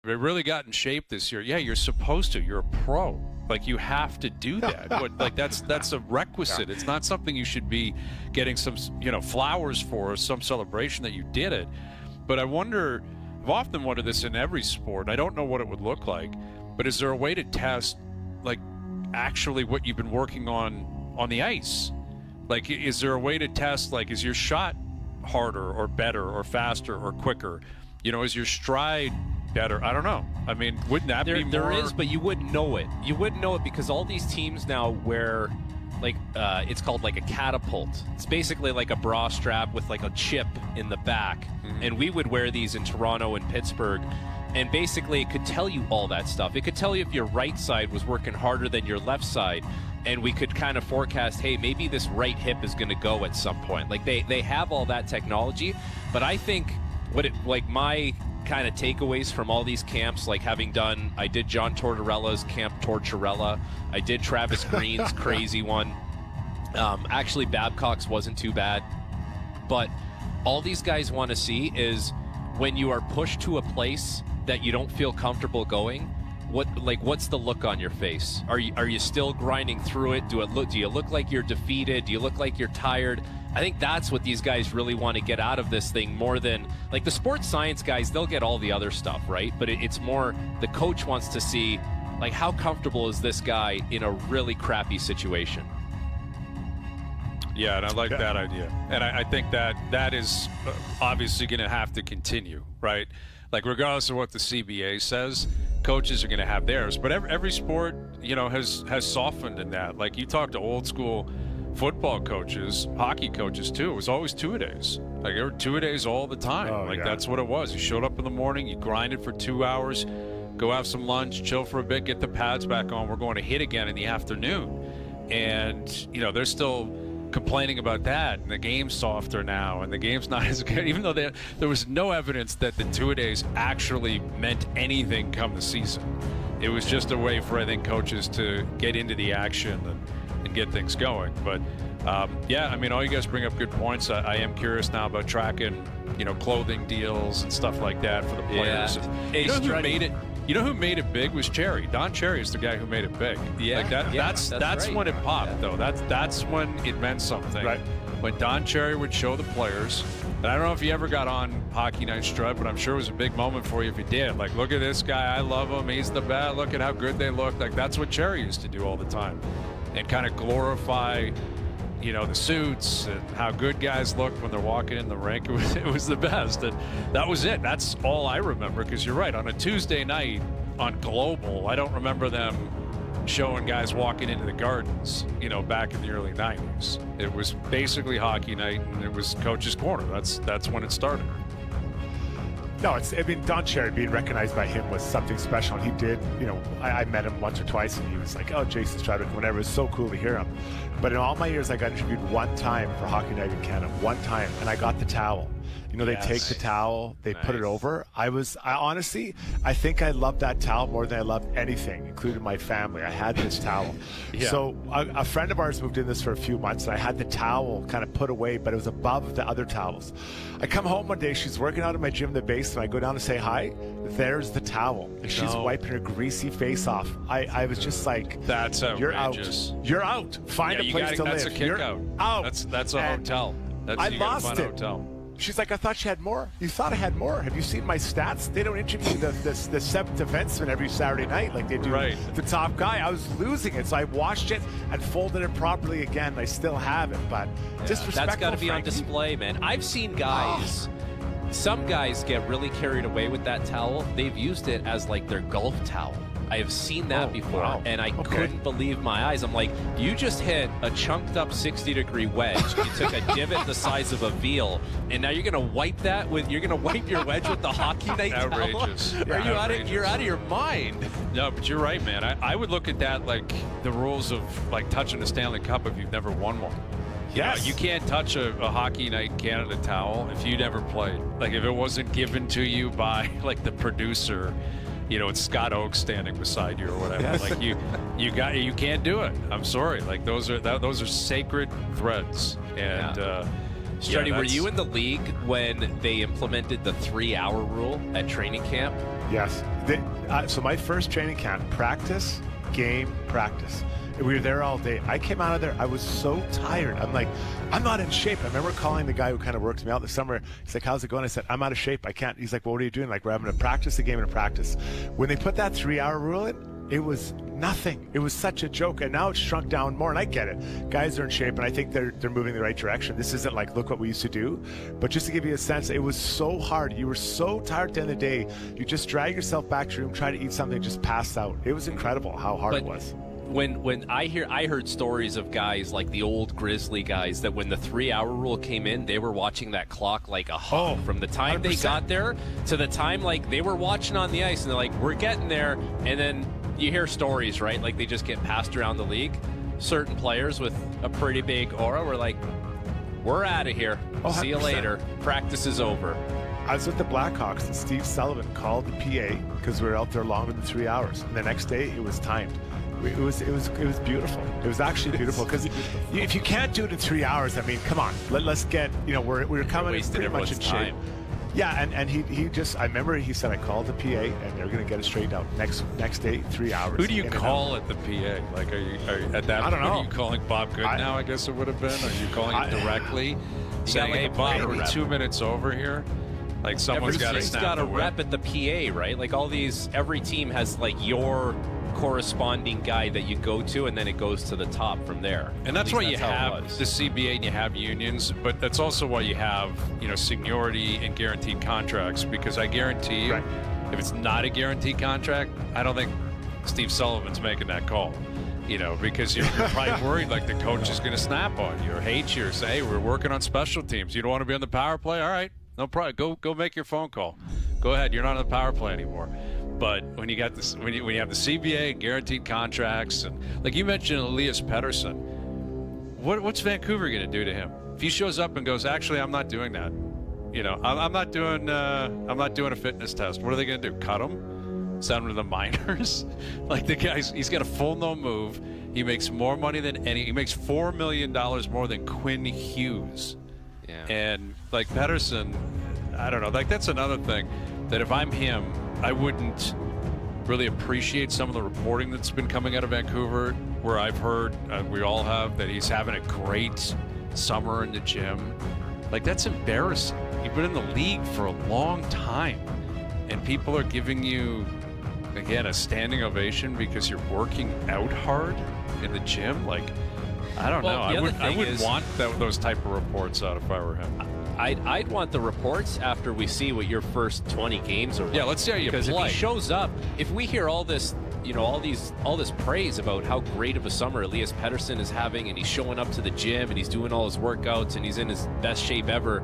They really got in shape this year. Yeah, you're supposed to. You're a pro. Like, you have to do that. That's a requisite. It's not something you should be getting some, flowers for, or some celebration that you did it. But I've often wondered this in every sport. I don't know what it would look like, but is there a way to test, like, actually what you've been working on the ice? Like, is there a way to test, like, is your shot harder or better or faster or quicker? Is your stride better? I don't know. I mean, wouldn't that be more? There is, but you wouldn't know it. You wouldn't know it because all these teams now wear, like, it's called like a catapult. It's basically like a bra strap with like a chip in the back. Mm-hmm. And we would wear these in Toronto and Pittsburgh. And basically it could tell you all that stuff. It could tell you if your right side was working harder than your left side. And we could kind of forecast, hey, maybe this right hip is going to go at some point. Like, they have all that technology. But I think my kind of takeaways from all these camps, like I did John Tortorella's Camp Tortorella. I did Travis Green's crazy one. Actually, Babcock's wasn't too bad. But all these guys want to see is when you are pushed to a place that you don't feel comfortable going, what's the look on your face? Are you still grinding through it? Do you look like you're defeated? Do you look like you're tired? I think that's what these guys really want to get out of this thing, more than, like, the sports science guys, they'll get all the other stuff, right? But it's more the coach wants to see, like, how comfortable is this guy in a really crappy situation? Yeah, and I like that idea. And I think that is obviously going to have to continue, right? Like, regardless of what the CBA says, coaches are going to have theirs. But every sport, has softened in that. Like, you talk to old school football coaches, hockey coaches too, it was always two-a-days. Like, there were two-a-days all the time. That's what it was. You showed up in the morning, you grinded for 2 hours, go have some lunch, chill for a bit, get the pads back on. We're going to hit again in the afternoon. And, they're still complaining about that, and the game's softer now, and the game's not as good, even though there was no evidence that the two-a-days actually meant anything come the season. It was just a way for, I think, coaches to get into the action and get things going. But all you guys bring up good points. I am curious now about tracking, clothing deals and stuff like that for the players. Yeah. Who made it big was Cherry. Don Cherry is the guy who made it big. Yeah, that's right. When it popped, though. That's when it meant something. Right. When Don Cherry would show the players. And I don't know if you ever got on Hockey Night Strut, but I'm sure it was a big moment for you if you did. Like, look at this guy. I love him. He's the best. Look at how good they look. Like, that's what Cherry used to do all the time. And kind of glorify, the suits and how good guys look when they're walking in the rink. It was the best. And that was it. That's all I remember, because you're right. On a Tuesday night on Global, I don't remember them showing guys walking into the Gardens, back in the early 90s. It was basically hockey night, and it was Coach's Corner. That's when it started. No, Don Cherry, being recognized by him was something special. And he did, I met him once or twice, and he was like, oh, Jason Stradwick, whatever. It was so cool to hear him. But in all my years, I got interviewed one time for Hockey Night in Canada, one time, and I got the towel. They take the towel, they put it over. I honestly, I think I loved that towel more than I loved anything, including my family. I had this towel. Yeah. So a friend of ours moved in this for a few months, and I had the towel kind of put away, but it was above the other towels. I come home one day, she's working out in my gym in the basement. I go down to say hi. There's the towel. And she's wiping her greasy face off. I was just like, that's outrageous. You're out. Find a place to live. That's a kick out. That's a hotel. I lost it. Hotel. She's like, I thought you had more. You thought I had more. Have you seen my stats? They don't interview the seventh defenseman every Saturday night like they do the top guy. I was losing it, so I washed it and folded it properly again. I still have it, but disrespectful. That's got to be on display, man. I've seen guys. Some guys get really carried away with that towel. They've used it as like their golf towel. I have seen that before, and I couldn't believe my eyes. I'm like, you just hit a chunked up 60-degree wedge. You took a divot the size of a veal, and now you're going to wipe your wedge with the Hockey Night outrageous. towel? You're out of your mind. No, but you're right, man. I would look at that like the rules of like touching a Stanley Cup if you've never won one. Yes. You can't touch a Hockey Night Canada towel if you never played. Like, if it wasn't given to you by like the producer, it's Scott Oakes standing beside you or whatever. Yes. Like you can't do it. I'm sorry. Like those are sacred threads. And Struddy, were that's- you in the league when they implemented the 3-hour rule at training camp? Yes. So my first training camp, practice, game, practice. We were there all day. I came out of there, I was so tired. I'm like, I'm not in shape. I remember calling the guy who kind of worked me out this summer. He's like, how's it going? I said, I'm out of shape. I can't. He's like, well, what are you doing? Like, we're having to practice the game and practice. When they put that 3-hour rule in, it was nothing. It was such a joke. And now it's shrunk down more. And I get it. Guys are in shape, and I think they're moving in the right direction. This isn't like, look what we used to do. But just to give you a sense, it was so hard. You were so tired at the end of the day. You just drag yourself back to your room, try to eat something, just pass out. It was incredible how hard it was. When I heard stories of guys like the old Grizzly guys that when the 3-hour rule came in, they were watching that clock like a hawk from the time 100%. They got there to the time like they were watching on the ice, and they're like, we're getting there. And then you hear stories, right? Like they just get passed around the league. Certain players with a pretty big aura were like, we're out of here. See you later. Practice is over. I was with the Blackhawks, and Steve Sullivan called the PA because we were out there longer than 3 hours. And the next day, it was timed. It was beautiful. It was actually beautiful because if you can't do it in 3 hours, I mean, come on, let's get, we're coming pretty much in shape. Yeah, and he just, I remember he said, I called the PA and they're going to get it straightened out next day, 3 hours. Who do you call at the PA? Like, are you at that I don't point, know. are you calling Bob Good now, I guess it would have been? Are you calling him directly? Saying, like hey, a Bob, player are we rep. 2 minutes over here? Like, someone's got to Everybody's snap got a the whip. rep at the PA, right? Like every team has like your corresponding guy that you go to, and then it goes to the top from there. And that's why you how it have was. the CBA and you have unions, but that's also why you have, seniority and guaranteed contracts, because I guarantee you, if it's not a guaranteed contract, I don't think Steve Sullivan's making that call. Because you're probably worried like the coach is going to snap on you or hate you or say, hey, we're working on special teams. You don't want to be on the power play? All right, no problem. Go make your phone call. Go ahead. You're not on the power play anymore. But when you got this, when you have the CBA and guaranteed contracts, and like you mentioned, Elias Pettersson, what's Vancouver going to do to him if he shows up and goes, actually, I'm not doing that. I'm not doing a fitness test. What are they going to do? Cut him? Send him to the minors? Like the guy's, he's got a full no move. He makes more money than he makes $4 million more than Quinn Hughes. Yeah. And like Pettersson, I don't know. Like that's another thing that if I'm him, I wouldn't really appreciate some of the reporting that's been coming out of Vancouver, where I've heard, we all have, that he's having a great summer in the gym. Like that's embarrassing. You've been in the league for a long time, and people are giving you, again, a standing ovation because you're working out hard in the gym. Like, I don't know. I would want those type of reports out if I were him. I'd want the reports after we see what your first 20 games are like. Yeah, let's see how you because play. If he shows up, if we hear all this, all this praise about how great of a summer Elias Pettersson is having, and he's showing up to the gym and he's doing all his workouts and he's in his best shape ever,